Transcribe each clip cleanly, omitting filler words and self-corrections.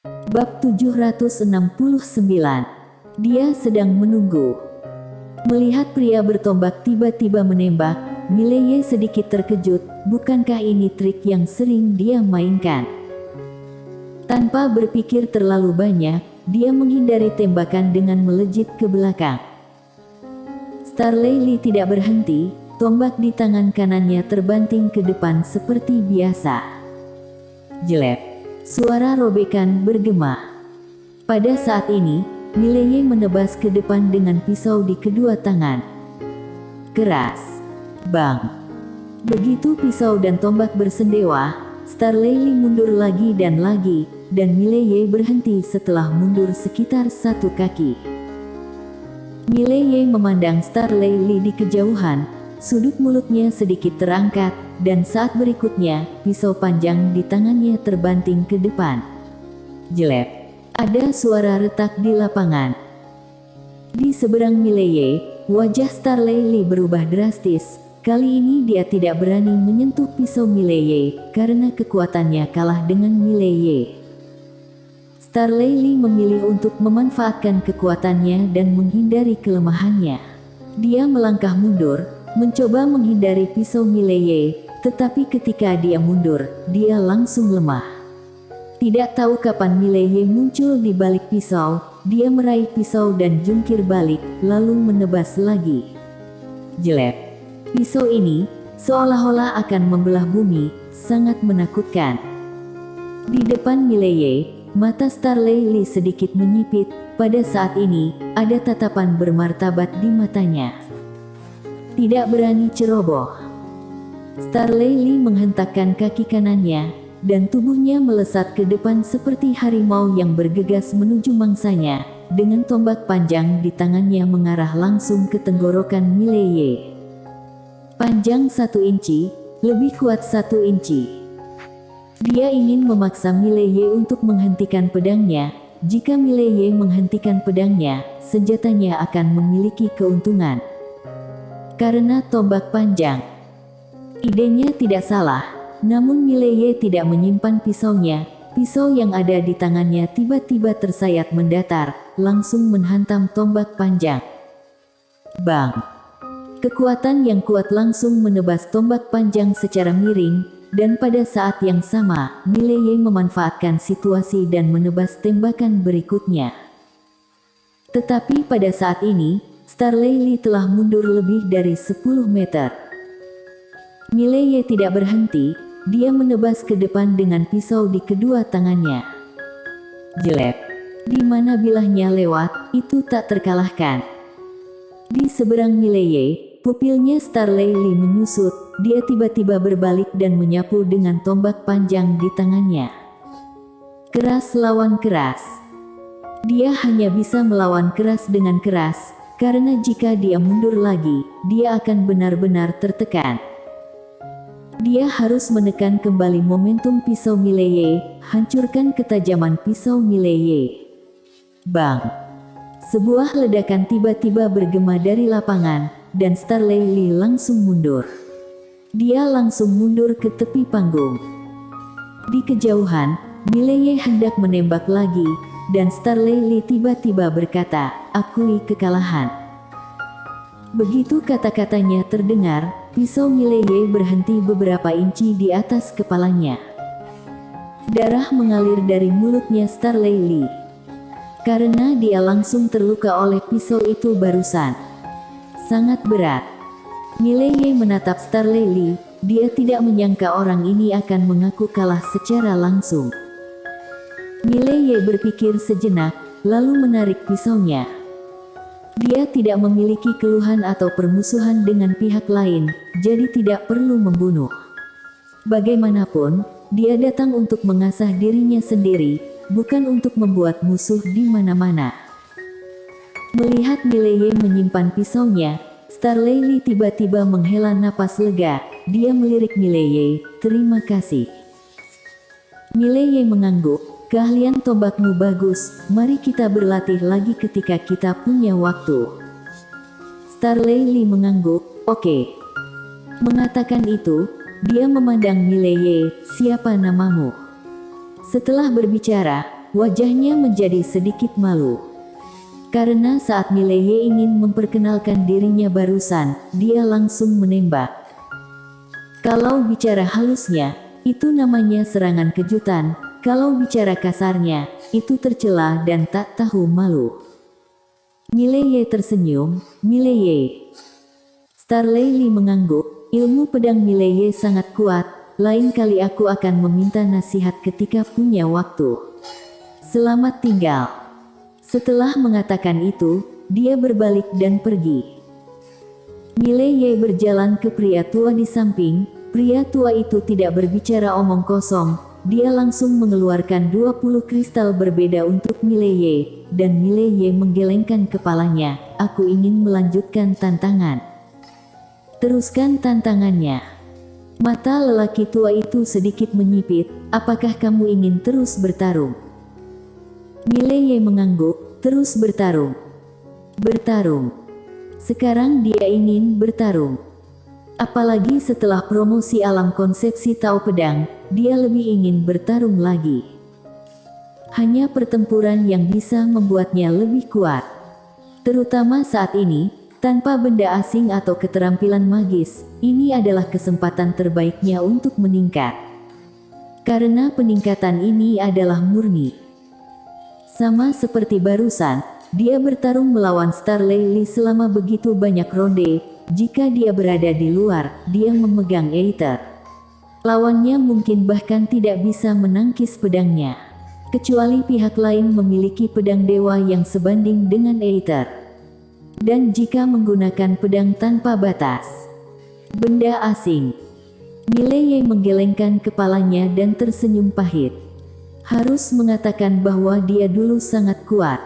Bab 769. Dia sedang menunggu. Melihat pria bertombak tiba-tiba menembak, Mileye sedikit terkejut. Bukankah ini trik yang sering dia mainkan? Tanpa berpikir terlalu banyak, dia menghindari tembakan dengan melejit ke belakang. Starley tidak berhenti, tombak di tangan kanannya terbanting ke depan seperti biasa. Jelek. Suara robekan bergema. Pada saat ini, Mileye menebas ke depan dengan pisau di kedua tangan. Keras. Bang. Begitu pisau dan tombak bersendewa, Starley mundur lagi, dan Mileye berhenti setelah mundur sekitar 1 kaki. Mileye memandang Starley di kejauhan, sudut mulutnya sedikit terangkat, dan saat berikutnya, pisau panjang di tangannya terbanting ke depan. Jelek. Ada suara retak di lapangan. Di seberang Mileye, wajah Starley berubah drastis. Kali ini dia tidak berani menyentuh pisau Mileye, karena kekuatannya kalah dengan Mileye. Starley memilih untuk memanfaatkan kekuatannya dan menghindari kelemahannya. Dia melangkah mundur, mencoba menghindari pisau Mileye, tetapi ketika dia mundur, dia langsung lemah. Tidak tahu kapan Mileye muncul di balik pisau, dia meraih pisau dan jungkir balik, lalu menebas lagi. Jelek. Pisau ini, seolah-olah akan membelah bumi, sangat menakutkan. Di depan Mileye, mata Starley sedikit menyipit. Pada saat ini, ada tatapan bermartabat di matanya. Tidak berani ceroboh. Starley menghentakkan kaki kanannya, dan tubuhnya melesat ke depan seperti harimau yang bergegas menuju mangsanya, dengan tombak panjang di tangannya mengarah langsung ke tenggorokan Mileye. Panjang 1 inci, lebih kuat 1 inci. Dia ingin memaksa Mileye untuk menghentikan pedangnya. Jika Mileye menghentikan pedangnya, senjatanya akan memiliki keuntungan. Karena tombak panjang. Idenya tidak salah, namun Mileye tidak menyimpan pisaunya. Pisau yang ada di tangannya tiba-tiba tersayat mendatar, langsung menghantam tombak panjang. Bang! Kekuatan yang kuat langsung menebas tombak panjang secara miring, dan pada saat yang sama, Mileye memanfaatkan situasi dan menebas tembakan berikutnya. Tetapi pada saat ini, Starley telah mundur lebih dari 10 meter. Mileye tidak berhenti, dia menebas ke depan dengan pisau di kedua tangannya. Jelek. Di mana bilahnya lewat, itu tak terkalahkan. Di seberang Mileye, pupilnya Starley menyusut. Dia tiba-tiba berbalik dan menyapu dengan tombak panjang di tangannya. Keras lawan keras. Dia hanya bisa melawan keras dengan keras, karena jika dia mundur lagi, dia akan benar-benar tertekan. Dia harus menekan kembali momentum pisau Mileye, hancurkan ketajaman pisau Mileye. Bang! Sebuah ledakan tiba-tiba bergema dari lapangan, dan Starley langsung mundur. Dia langsung mundur ke tepi panggung. Di kejauhan, Mileye hendak menembak lagi, dan Starley tiba-tiba berkata, "Akui kekalahan." Begitu kata-katanya terdengar, pisau Mileye berhenti beberapa inci di atas kepalanya. Darah mengalir dari mulutnya Starley. Karena dia langsung terluka oleh pisau itu barusan. Sangat berat. Mileye menatap Starley. Dia tidak menyangka orang ini akan mengaku kalah secara langsung. Mileye berpikir sejenak, lalu menarik pisaunya. Dia tidak memiliki keluhan atau permusuhan dengan pihak lain, jadi tidak perlu membunuh. Bagaimanapun, dia datang untuk mengasah dirinya sendiri, bukan untuk membuat musuh di mana-mana. Melihat Mileye menyimpan pisaunya, Starley tiba-tiba menghela napas lega. Dia melirik Mileye, "Terima kasih." Mileye mengangguk, "Keahlian tombakmu bagus, mari kita berlatih lagi ketika kita punya waktu." Starley mengangguk, "Oke." Mengatakan itu, dia memandang Mileye, "Siapa namamu?" Setelah berbicara, wajahnya menjadi sedikit malu. Karena saat Mileye ingin memperkenalkan dirinya barusan, dia langsung menembak. Kalau bicara halusnya, itu namanya serangan kejutan. Kalau bicara kasarnya, itu tercela dan tak tahu malu. Mileye tersenyum. Mileye. Starley Lee mengangguk. Ilmu pedang Mileye sangat kuat. Lain kali aku akan meminta nasihat ketika punya waktu. Selamat tinggal. Setelah mengatakan itu, dia berbalik dan pergi. Mileye berjalan ke pria tua di samping. Pria tua itu tidak berbicara omong kosong. Dia langsung mengeluarkan 20 kristal berbeda untuk Mileye. Dan Mileye menggelengkan kepalanya. Aku ingin melanjutkan tantangan. Teruskan tantangannya. Mata lelaki tua itu sedikit menyipit. Apakah kamu ingin terus bertarung? Mileye mengangguk. Terus bertarung. Bertarung. Sekarang dia ingin bertarung. Apalagi setelah promosi alam konsepsi Tao Pedang, dia lebih ingin bertarung lagi. Hanya pertempuran yang bisa membuatnya lebih kuat. Terutama saat ini, tanpa benda asing atau keterampilan magis, ini adalah kesempatan terbaiknya untuk meningkat. Karena peningkatan ini adalah murni. Sama seperti barusan, dia bertarung melawan Starley Lee selama begitu banyak ronde. Jika dia berada di luar, dia memegang Aether. Lawannya mungkin bahkan tidak bisa menangkis pedangnya. Kecuali pihak lain memiliki pedang dewa yang sebanding dengan Aether. Dan jika menggunakan pedang tanpa batas. Benda asing. Mileye menggelengkan kepalanya dan tersenyum pahit. Harus mengatakan bahwa dia dulu sangat kuat.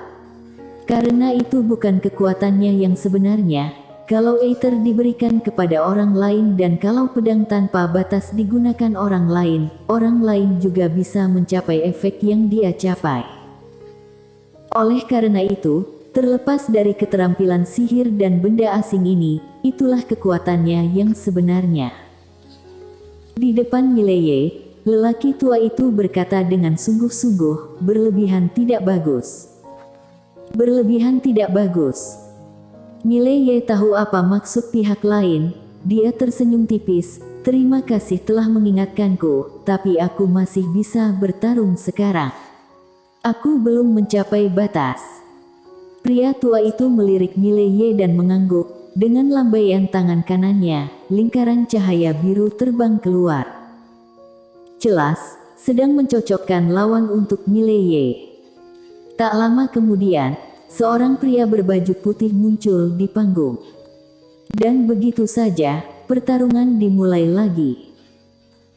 Karena itu bukan kekuatannya yang sebenarnya. Kalau Aether diberikan kepada orang lain dan kalau pedang tanpa batas digunakan orang lain juga bisa mencapai efek yang dia capai. Oleh karena itu, terlepas dari keterampilan sihir dan benda asing ini, itulah kekuatannya yang sebenarnya. Di depan Mileye, lelaki tua itu berkata dengan sungguh-sungguh, berlebihan tidak bagus. Berlebihan tidak bagus. Mileye tahu apa maksud pihak lain. Dia tersenyum tipis. Terima kasih telah mengingatkanku, tapi aku masih bisa bertarung sekarang. Aku belum mencapai batas. Pria tua itu melirik Mileye dan mengangguk. Dengan lambaian tangan kanannya, lingkaran cahaya biru terbang keluar. Jelas, sedang mencocokkan lawan untuk Mileye. Tak lama kemudian, seorang pria berbaju putih muncul di panggung. Dan begitu saja, pertarungan dimulai lagi.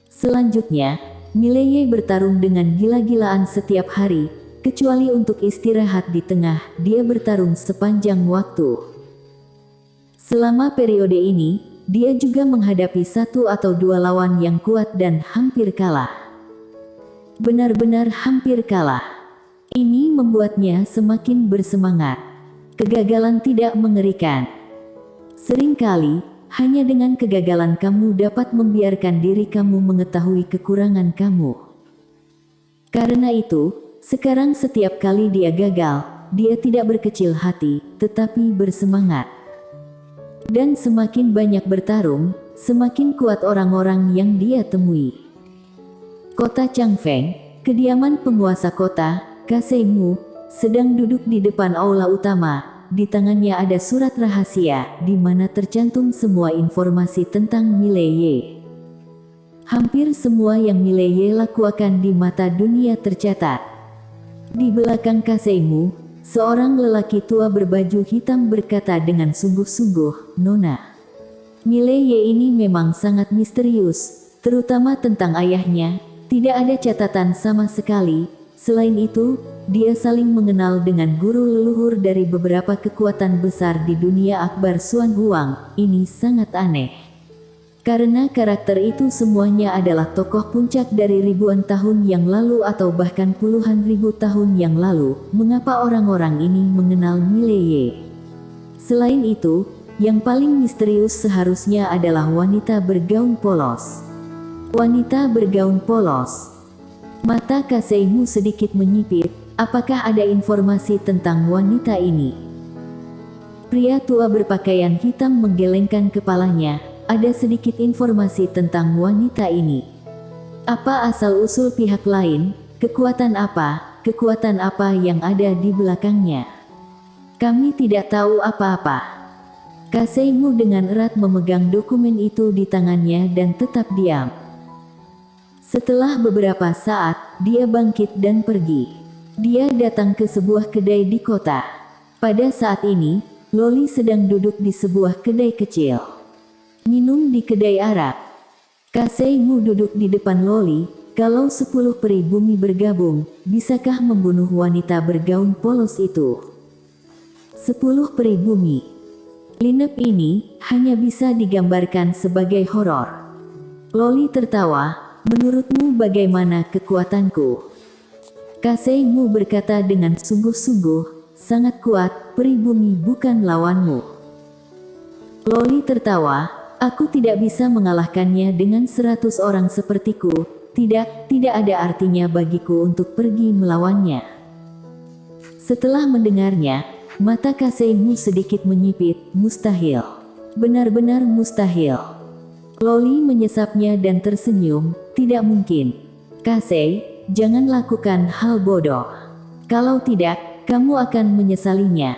Selanjutnya, Mileye bertarung dengan gila-gilaan setiap hari. Kecuali untuk istirahat di tengah, dia bertarung sepanjang waktu. Selama periode ini, dia juga menghadapi satu atau dua lawan yang kuat dan hampir kalah. Benar-benar hampir kalah. Ini membuatnya semakin bersemangat. Kegagalan tidak mengerikan. Seringkali, hanya dengan kegagalan kamu dapat membiarkan diri kamu mengetahui kekurangan kamu. Karena itu, sekarang setiap kali dia gagal, dia tidak berkecil hati, tetapi bersemangat. Dan semakin banyak bertarung, semakin kuat orang-orang yang dia temui. Kota Changfeng, kediaman penguasa kota, Kasei Mu, sedang duduk di depan aula utama. Di tangannya ada surat rahasia, di mana tercantum semua informasi tentang Mileye. Hampir semua yang Mileye lakukan di mata dunia tercatat. Di belakang Kasei Mu, seorang lelaki tua berbaju hitam berkata dengan sungguh-sungguh, "Nona, Mileye ini memang sangat misterius, terutama tentang ayahnya, tidak ada catatan sama sekali. Selain itu, dia saling mengenal dengan guru leluhur dari beberapa kekuatan besar di dunia Akbar Xuan Huang. Ini sangat aneh. Karena karakter itu semuanya adalah tokoh puncak dari ribuan tahun yang lalu atau bahkan puluhan ribu tahun yang lalu, mengapa orang-orang ini mengenal Mileye? Selain itu, yang paling misterius seharusnya adalah wanita bergaun polos. Wanita bergaun polos. Mata Kaseimu sedikit menyipit. Apakah ada informasi tentang wanita ini? Pria tua berpakaian hitam menggelengkan kepalanya. Ada sedikit informasi tentang wanita ini. Apa asal-usul pihak lain? Kekuatan apa yang ada di belakangnya? Kami tidak tahu apa-apa. Kaseimu dengan erat memegang dokumen itu di tangannya dan tetap diam. Setelah beberapa saat, dia bangkit dan pergi. Dia datang ke sebuah kedai di kota. Pada saat ini, Loli sedang duduk di sebuah kedai kecil. Minum di kedai arak. Kaseimu duduk di depan Loli. Kalau 10 peri bumi bergabung, bisakah membunuh wanita bergaun polos itu? 10 peri bumi. Lineup ini hanya bisa digambarkan sebagai horor. Loli tertawa. Menurutmu bagaimana kekuatanku? Kaseimu berkata dengan sungguh-sungguh, sangat kuat, peri bumi bukan lawanmu. Loli tertawa, aku tidak bisa mengalahkannya dengan 100 orang sepertiku, tidak ada artinya bagiku untuk pergi melawannya. Setelah mendengarnya, mata Kaseimu sedikit menyipit, mustahil. Benar-benar mustahil. Loli menyesapnya dan tersenyum, tidak mungkin. Kasei, jangan lakukan hal bodoh. Kalau tidak, kamu akan menyesalinya.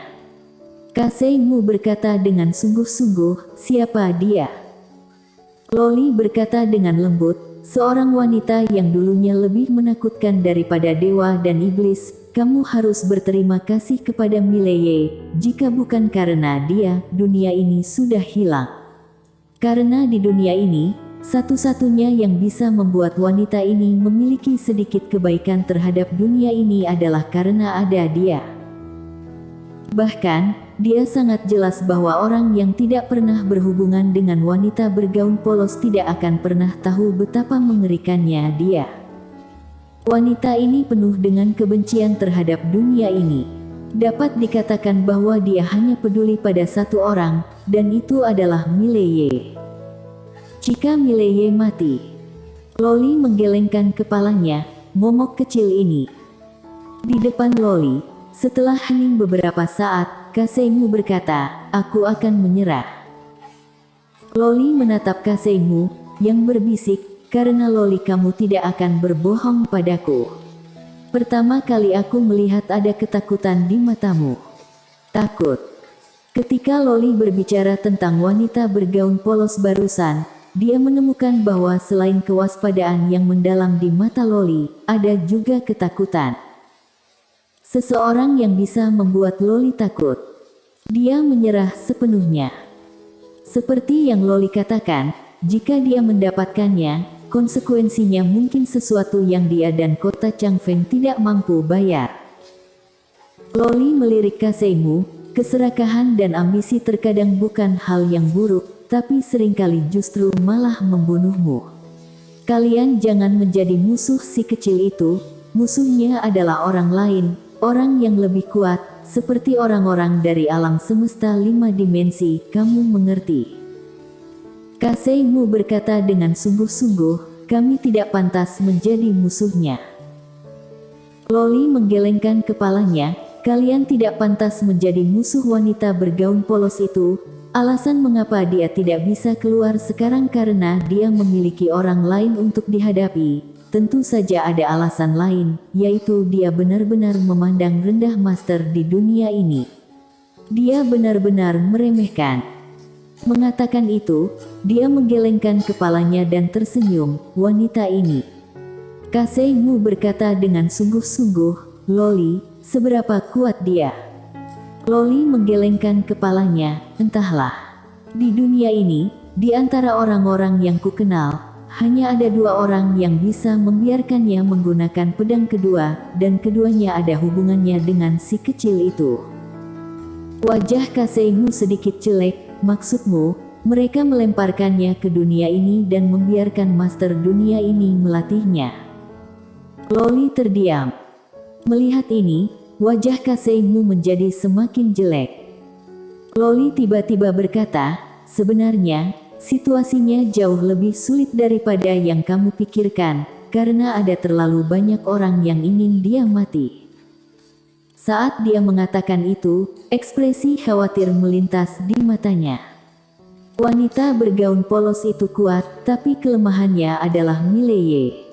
Kaseimu berkata dengan sungguh-sungguh, siapa dia? Loli berkata dengan lembut, seorang wanita yang dulunya lebih menakutkan daripada dewa dan iblis. Kamu harus berterima kasih kepada Mileye, jika bukan karena dia, dunia ini sudah hilang. Karena di dunia ini, satu-satunya yang bisa membuat wanita ini memiliki sedikit kebaikan terhadap dunia ini adalah karena ada dia. Bahkan, dia sangat jelas bahwa orang yang tidak pernah berhubungan dengan wanita bergaun polos tidak akan pernah tahu betapa mengerikannya dia. Wanita ini penuh dengan kebencian terhadap dunia ini. Dapat dikatakan bahwa dia hanya peduli pada satu orang, dan itu adalah Mileye. Jika Mileye mati, Loli menggelengkan kepalanya, momok kecil ini. Di depan Loli, setelah hening beberapa saat, Kaseimu berkata, aku akan menyerah. Loli menatap Kaseimu, yang berbisik, karena Loli kamu tidak akan berbohong padaku. Pertama kali aku melihat ada ketakutan di matamu. Takut. Ketika Loli berbicara tentang wanita bergaun polos barusan, dia menemukan bahwa selain kewaspadaan yang mendalam di mata Loli, ada juga ketakutan. Seseorang yang bisa membuat Loli takut. Dia menyerah sepenuhnya. Seperti yang Loli katakan, jika dia mendapatkannya, konsekuensinya mungkin sesuatu yang dia dan kota Changfeng tidak mampu bayar. Loli melirik Kaseimu, keserakahan dan ambisi terkadang bukan hal yang buruk, tapi seringkali justru malah membunuhmu. Kalian jangan menjadi musuh si kecil itu, musuhnya adalah orang lain, orang yang lebih kuat, seperti orang-orang dari alam semesta 5 dimensi, kamu mengerti? Kaseimu berkata dengan sungguh-sungguh, kami tidak pantas menjadi musuhnya. Loli menggelengkan kepalanya, kalian tidak pantas menjadi musuh wanita bergaun polos itu. Alasan mengapa dia tidak bisa keluar sekarang karena dia memiliki orang lain untuk dihadapi. Tentu saja ada alasan lain, yaitu dia benar-benar memandang rendah master di dunia ini. Dia benar-benar meremehkan. Mengatakan itu, dia menggelengkan kepalanya dan tersenyum, wanita ini. Kaseimu berkata dengan sungguh-sungguh, Loli, seberapa kuat dia? Loli menggelengkan kepalanya, entahlah. Di dunia ini, di antara orang-orang yang kukenal, hanya ada 2 orang yang bisa membiarkannya menggunakan pedang kedua, dan keduanya ada hubungannya dengan si kecil itu. Wajah Kaseimu sedikit jelek, maksudmu, mereka melemparkannya ke dunia ini dan membiarkan master dunia ini melatihnya. Loli terdiam. Melihat ini, wajah Kaseimu menjadi semakin jelek. Loli tiba-tiba berkata, sebenarnya, situasinya jauh lebih sulit daripada yang kamu pikirkan, karena ada terlalu banyak orang yang ingin dia mati. Saat dia mengatakan itu, ekspresi khawatir melintas di matanya. Wanita bergaun polos itu kuat, tapi kelemahannya adalah Mileye.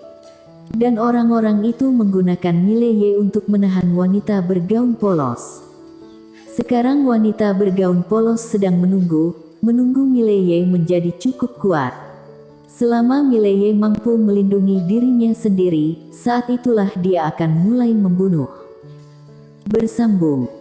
Dan orang-orang itu menggunakan Mileye untuk menahan wanita bergaun polos. Sekarang wanita bergaun polos sedang menunggu Mileye menjadi cukup kuat. Selama Mileye mampu melindungi dirinya sendiri, saat itulah dia akan mulai membunuh. Bersambung.